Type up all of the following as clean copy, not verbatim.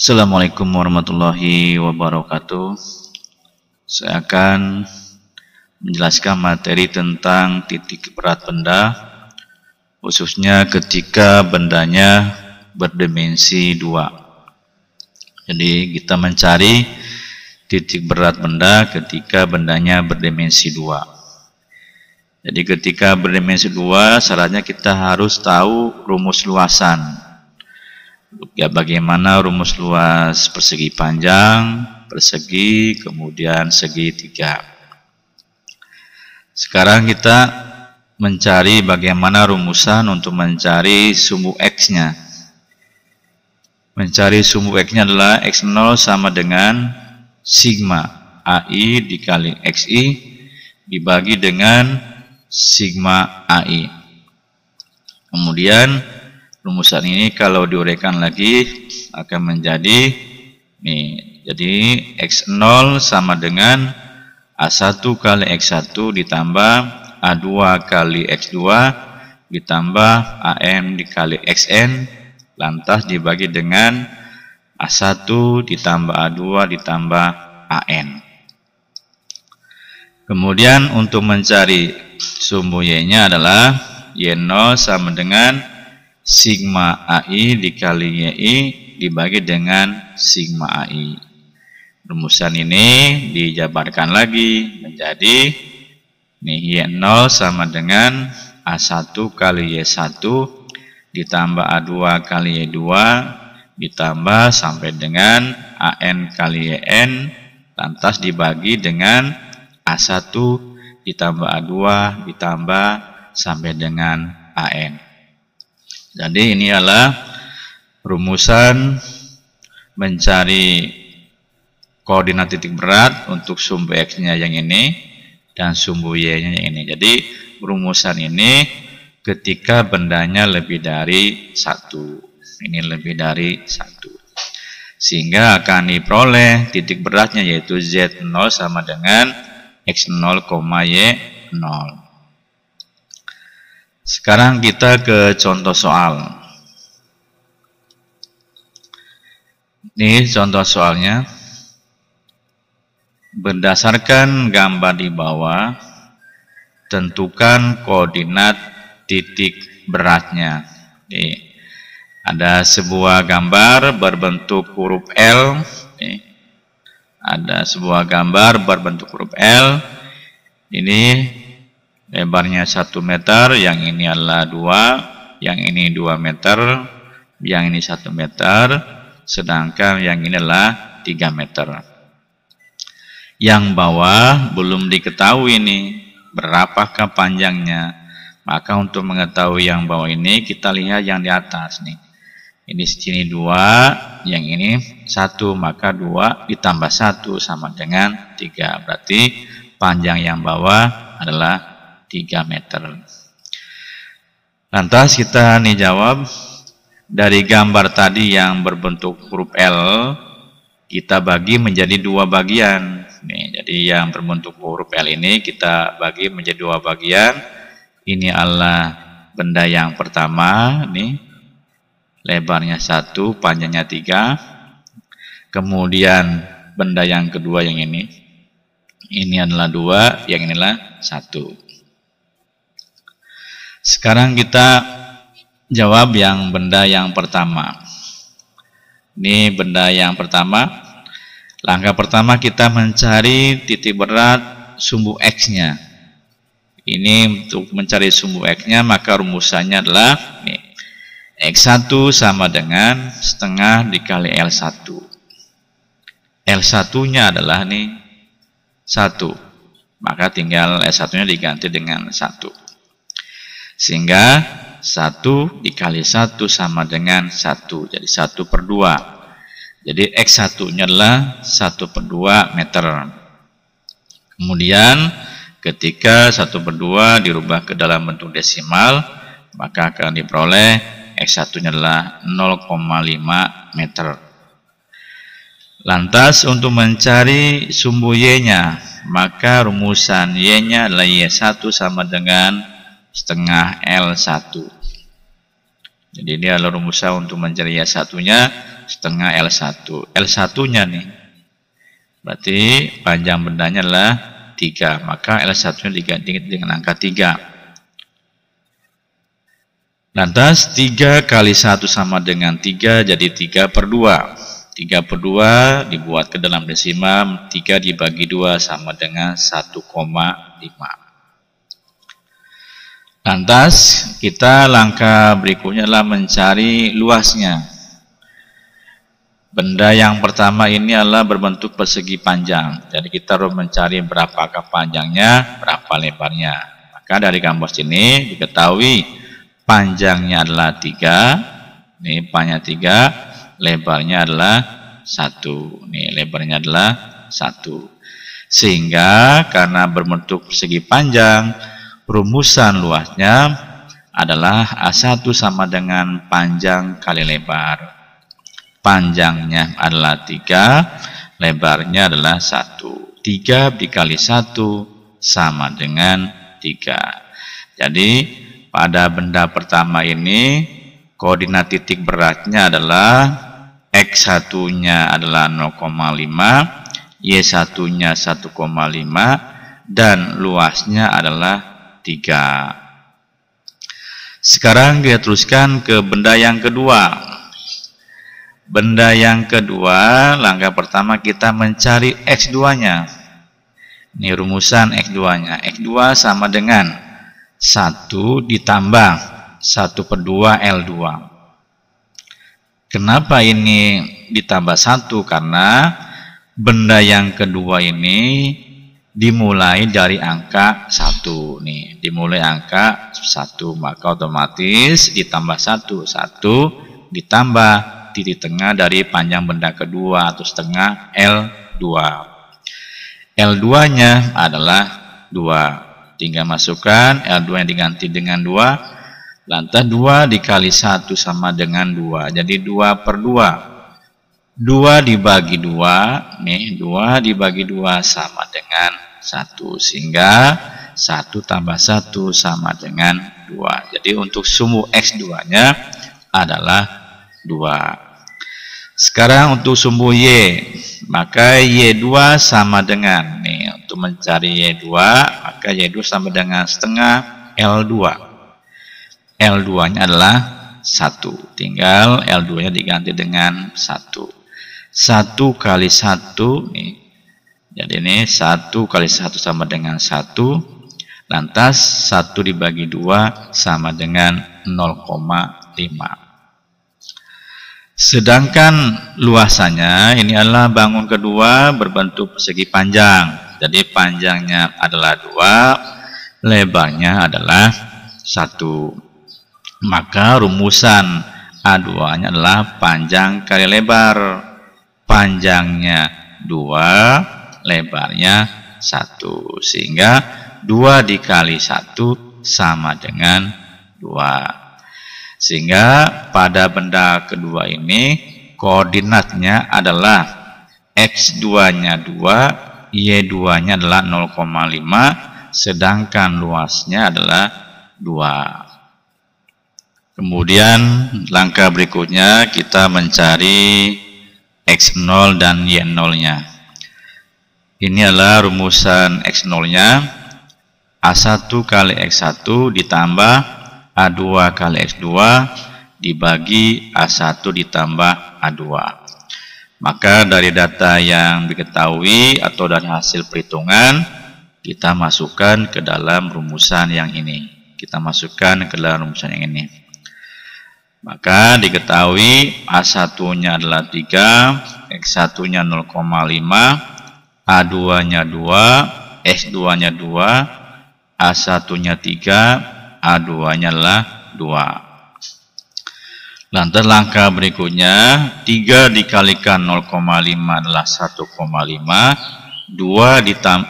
Assalamualaikum warahmatullahi wabarakatuh. Saya akan menjelaskan materi tentang titik berat benda, khususnya ketika bendanya berdimensi 2. Jadi kita mencari titik berat benda ketika bendanya berdimensi 2. Jadi ketika berdimensi 2, syaratnya kita harus tahu rumus luasan. Ya, bagaimana rumus luas persegi panjang, persegi, kemudian segitiga. Sekarang kita mencari bagaimana rumusan untuk mencari sumbu X-nya. Mencari sumbu X-nya adalah X0 sama dengan sigma AI dikali XI dibagi dengan sigma AI. Kemudian rumusan ini kalau diuraikan lagi akan menjadi jadi X0 sama dengan A1 kali X1 ditambah A2 kali X2 ditambah AN dikali XN lantas dibagi dengan A1 ditambah A2 ditambah AN. Kemudian untuk mencari sumbu Y-nya adalah Y0 sama dengan sigma AI dikali YI dibagi dengan sigma AI. Rumusan ini dijabarkan lagi menjadi Y0 sama dengan A1 kali Y1 ditambah A2 kali Y2 ditambah sampai dengan AN kali YN lantas dibagi dengan A1 ditambah A2 ditambah sampai dengan AN. Jadi ini adalah rumusan mencari koordinat titik berat untuk sumbu X-nya yang ini dan sumbu Y-nya yang ini. Jadi rumusan ini ketika bendanya lebih dari 1. Ini lebih dari 1. Sehingga akan diperoleh titik beratnya yaitu Z0 sama dengan X0, Y0. Sekarang kita ke contoh soal. Ini contoh soalnya. Berdasarkan gambar di bawah, tentukan koordinat titik beratnya. Ada sebuah gambar berbentuk huruf L. Ada sebuah gambar berbentuk huruf L. Ini lebarnya 1 meter, yang ini adalah 2, yang ini 2 meter, yang ini 1 meter, sedangkan yang ini adalah 3 meter. Yang bawah belum diketahui ini berapakah panjangnya. Maka untuk mengetahui yang bawah ini kita lihat yang di atas nih. Ini sini 2, yang ini 1, maka 2 ditambah 1 sama dengan 3. Berarti panjang yang bawah adalah 3 meter. Lantas kita jawab dari gambar tadi yang berbentuk huruf L kita bagi menjadi 2 bagian. Jadi yang berbentuk huruf L ini kita bagi menjadi 2 bagian. Ini adalah benda yang pertama, lebarnya 1, panjangnya 3. Kemudian benda yang kedua yang ini adalah 2, yang inilah 1. Sekarang kita jawab yang benda yang pertama. Ini benda yang pertama. Langkah pertama kita mencari titik berat sumbu X-nya. Ini untuk mencari sumbu X-nya maka rumusannya adalah X1 sama dengan setengah dikali L1. L1-nya adalah 1. Maka tinggal L1-nya diganti dengan 1. Sehingga 1 dikali 1 sama dengan 1. Jadi 1/2. Jadi X1-nya adalah 1/2 meter. Kemudian ketika 1/2 dirubah ke dalam bentuk desimal, maka akan diperoleh X1-nya adalah 0,5 meter. Lantas untuk mencari sumbu Y-nya, maka rumusan Y-nya adalah Y1 sama dengan setengah L1. Jadi ini adalah rumusan untuk mencari Y1-nya setengah L1. L1-nya nih, berarti panjang bendanya adalah 3, maka L1-nya diganti dengan angka 3. Lantas 3 kali 1 sama dengan 3, jadi 3/2. 3/2 dibuat ke dalam desimal, 3 dibagi 2 sama dengan 1,5. Lantas kita langkah berikutnya adalah mencari luasnya. Benda yang pertama ini adalah berbentuk persegi panjang. Jadi kita harus mencari berapakah panjangnya, berapa lebarnya. Maka dari gambar sini diketahui panjangnya adalah 3. Ini panjang 3, lebarnya adalah 1. Ini lebarnya adalah 1. Sehingga karena berbentuk persegi panjang, rumusan luasnya adalah A1 sama dengan panjang kali lebar. Panjangnya adalah 3, lebarnya adalah 1. 3 dikali 1 sama dengan 3. Jadi pada benda pertama ini koordinat titik beratnya adalah X1-nya adalah 0,5, Y1-nya 1,5, dan luasnya adalah 3. Sekarang kita teruskan ke benda yang kedua. Benda yang kedua, langkah pertama kita mencari X2-nya. Ini rumusan X2-nya. X2 sama dengan 1 ditambah 1/2 L2. Kenapa ini ditambah 1? Karena benda yang kedua ini dimulai dari angka 1. Nih, dimulai angka 1, maka otomatis ditambah 1. 1 ditambah titik tengah dari panjang benda kedua atau setengah L2. L2-nya adalah 2. Tinggal masukkan L2 yang diganti dengan 2. Lantas 2 dikali 1 sama dengan 2. Jadi 2/2. 2 dibagi 2. Nih, 2 dibagi 2 sama dengan 1. Sehingga 1 tambah 1 sama dengan 2. Jadi untuk sumbu X2-nya adalah 2. Sekarang untuk sumbu Y, maka Y2 sama dengan, nih, untuk mencari Y2, maka Y2 sama dengan setengah L2. L2-nya adalah 1. Tinggal L2-nya diganti dengan 1. 1 kali 1, nih. Jadi ini 1 kali 1 sama dengan 1. Lantas 1 dibagi 2 sama dengan 0,5. Sedangkan luasannya ini adalah bangun kedua berbentuk persegi panjang. Jadi panjangnya adalah 2, lebarnya adalah 1. Maka rumusan A2-nya adalah panjang kali lebar. Panjangnya 2, lebarnya 1. Sehingga 2 dikali 1 sama dengan 2. Sehingga pada benda kedua ini koordinatnya adalah X2-nya 2, Y2-nya adalah 0,5, sedangkan luasnya adalah 2. Kemudian langkah berikutnya kita mencari X0 dan Y0-nya. Ini adalah rumusan X0-nya. A1 kali X1 ditambah A2 kali X2 dibagi A1 ditambah A2. Maka dari data yang diketahui atau dari hasil perhitungan, kita masukkan ke dalam rumusan yang ini. Kita masukkan ke dalam rumusan yang ini. Maka diketahui A1-nya adalah 3, X1-nya 0,5, A2-nya 2, X2-nya 2, A1-nya 3, A2-nya adalah 2. Lantas langkah berikutnya 3 dikalikan 0,5 adalah 1,5. 2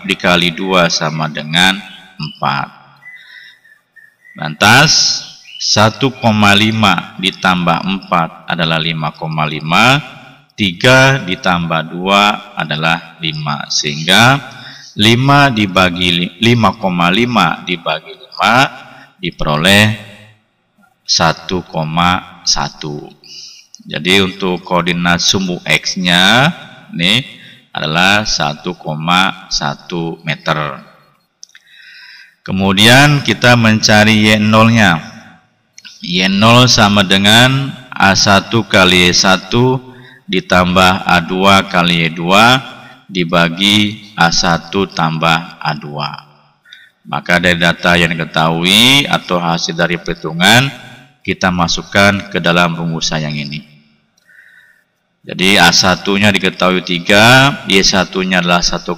dikali 2 sama dengan 4. Lantas 1,5 ditambah 4 adalah 5,5. 3 ditambah 2 adalah 5. Sehingga 5,5 dibagi 5 diperoleh 1,1. Jadi untuk koordinat sumbu X-nya ini adalah 1,1 meter. Kemudian kita mencari Y0-nya. Y0 sama dengan A1 kali Y1 ditambah A2 kali Y2 dibagi A1 tambah A2. Maka dari data yang diketahui atau hasil dari perhitungan, kita masukkan ke dalam rumusan yang ini. Jadi A1-nya diketahui 3, Y1-nya adalah 1,5,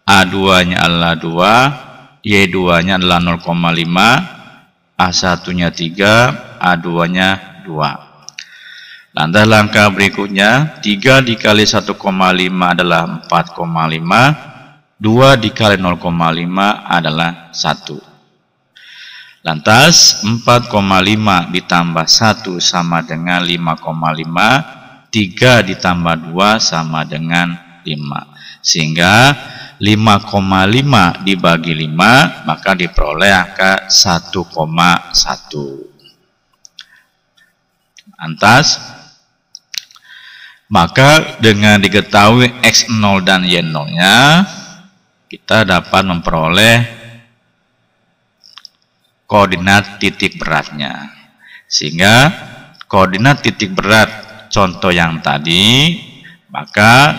A2-nya adalah 2, Y2-nya adalah 0,5, A1-nya 3, A2-nya 2. Lantas langkah berikutnya, 3 dikali 1,5 adalah 4,5, 2 dikali 0,5 adalah 1. Lantas 4,5 ditambah 1 sama dengan 5,5, 3 ditambah 2 sama dengan 5. Sehingga 5,5 dibagi 5 maka diperoleh angka 1,1. Lantas maka dengan diketahui X0 dan Y0-nya, kita dapat memperoleh koordinat titik beratnya. Sehingga koordinat titik berat contoh yang tadi, maka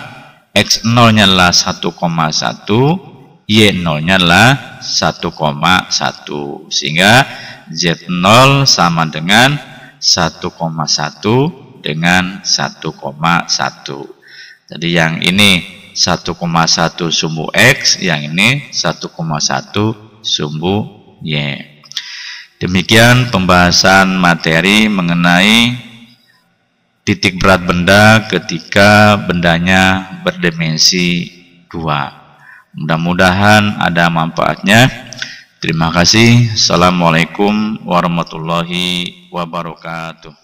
X0-nya adalah 1,1, Y0-nya adalah 1,1. Sehingga Z0 sama dengan 1,1 dengan 1,1. Jadi yang ini 1,1 sumbu X, yang ini 1,1 sumbu Y. Demikian pembahasan materi mengenai titik berat benda ketika bendanya berdimensi 2. Mudah-mudahan ada manfaatnya. Terima kasih. Assalamualaikum warahmatullahi wabarakatuh.